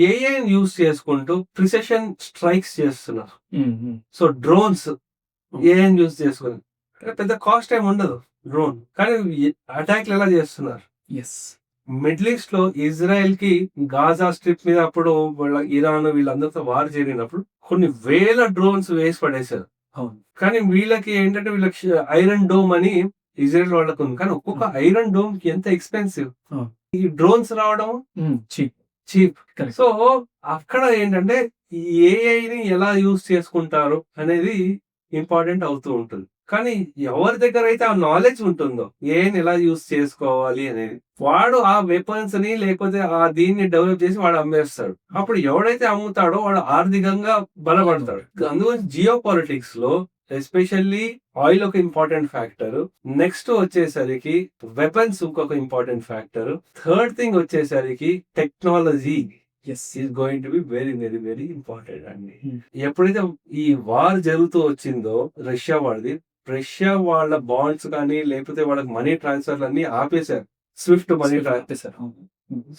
ఏఐని యూజ్ చేసుకుంటూ precision strikes చేస్తున్నారు. హ్మ్. హ్మ్. సో డ్రోన్స్ ఏఐని యూజ్ చేసుకొని పెద్ద కాస్ట్ ఏమి ఉండదు డ్రోన్, కానీ అటాక్లు ఎలా చేస్తున్నారు. యెస్. మిడిల్ ఈస్ట్ లో ఇజ్రాయెల్ కి గాజా స్ట్రిప్ మీద అప్పుడు వాళ్ళ ఇరాన్ వీళ్ళందరితో వార్ జరిగినప్పుడు కొన్ని వేల డ్రోన్స్ వేసి పడేశారు. అవును. కానీ వీళ్ళకి ఏంటంటే వీళ్ళకి ఐరన్ డోమ్ అని ఇజ్రాయెల్ వాళ్ళకు ఉంది, కానీ ఒక్కొక్క ఐరన్ డోమ్ కి ఎంత ఎక్స్పెన్సివ్. అవును. ఈ డ్రోన్స్ రావడం చీప్. చీప్. కరెక్ట్. సో అక్కడ ఏంటంటే ఈ ఏఐని ఎలా యూజ్ చేసుకుంటారు అనేది ఇంపార్టెంట్ అవుతూ ఉంటుంది. కానీ ఎవరి దగ్గర అయితే ఆ నాలెడ్జ్ ఉంటుందో ఏఐని ఎలా యూజ్ చేసుకోవాలి అనేది, వాడు ఆ వెపన్స్ ని లేకపోతే ఆ దీన్ని డెవలప్ చేసి వాడు అమ్మేస్తాడు. అప్పుడు ఎవడైతే అమ్ముతాడో వాడు ఆర్థికంగా బలపడతాడు. అందుగురించి జియో పాలిటిక్స్ లో ఎస్పెషల్లీ ఆయిల్ ఒక ఇంపార్టెంట్ ఫ్యాక్టర్, నెక్స్ట్ వచ్చేసరికి వెపన్స్ ఇంకొక ఇంపార్టెంట్ ఫ్యాక్టర్, థర్డ్ థింగ్ వచ్చేసరికి technology yes. Is going to be very very very important అండి. Hmm. ఎప్పుడైతే ఈ వార్ జరుగుతూ వచ్చిందో రష్యా వాళ్ళది, రష్యా వాళ్ళ బాండ్స్ కానీ లేకపోతే వాళ్ళకి మనీ ట్రాన్స్ఫర్ అన్ని ఆపేశారు, Swift money transfer. Sir.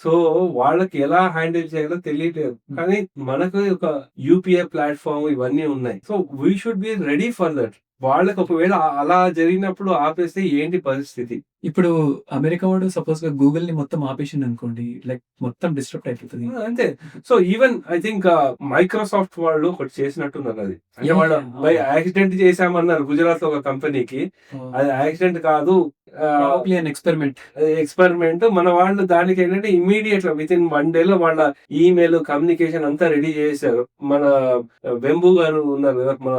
So వాళ్ళకి ఎలా హ్యాండిల్ చేయాలో తెలియలేదు. కానీ మనకు ఒక యూపీఐ ప్లాట్ఫామ్ ఇవన్నీ ఉన్నాయి. So we should be ready for that. వాళ్ళకి ఒకవేళ అలా జరిగినప్పుడు ఆపేస్తే ఏంటి పరిస్థితి. ఇప్పుడు అమెరికా వాడు సపోజ్ గా గూగుల్ ని మొత్తం ఆపేసిండు అనుకోండి, లైక్ మొత్తం డిస్టర్బ్ అయిపోతుంది. అంతే. So even I think Microsoft వాళ్ళు ఒకటి చేసినట్టున్నారు. అది అంటే Yeah, వాళ్ళు yeah. బై యాక్సిడెంట్ చేశామన్నారు గుజరాత్ లో ఒక కంపెనీకి. అది యాక్సిడెంట్ కాదు, ప్రాబబ్లీ అన్ ఎక్స్పెరిమెంట్. ఎక్స్పెరిమెంట్. మన వాళ్ళు దానికి ఏంటంటే ఇమీడియట్ విత్ ఇన్ 1 day లో వాళ్ళ ఈమెయిల్ కమ్యూనికేషన్ అంతా రెడీ చేశారు. మన వెంబు గారు ఉన్నారు కదా, మన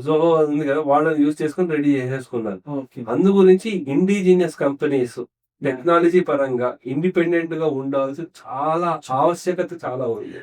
జోహో ఉంది కదా, వాళ్ళని యూజ్ చేసుకుని రెడీ చేసేసుకున్నారు. ఓకే. అందు గురించి ఇండిజినియస్ కంపెనీస్ టెక్నాలజీ పరంగా ఇండిపెండెంట్ గా ఉండాల్సి చాలా ఆవశ్యకత చాలా ఉంది.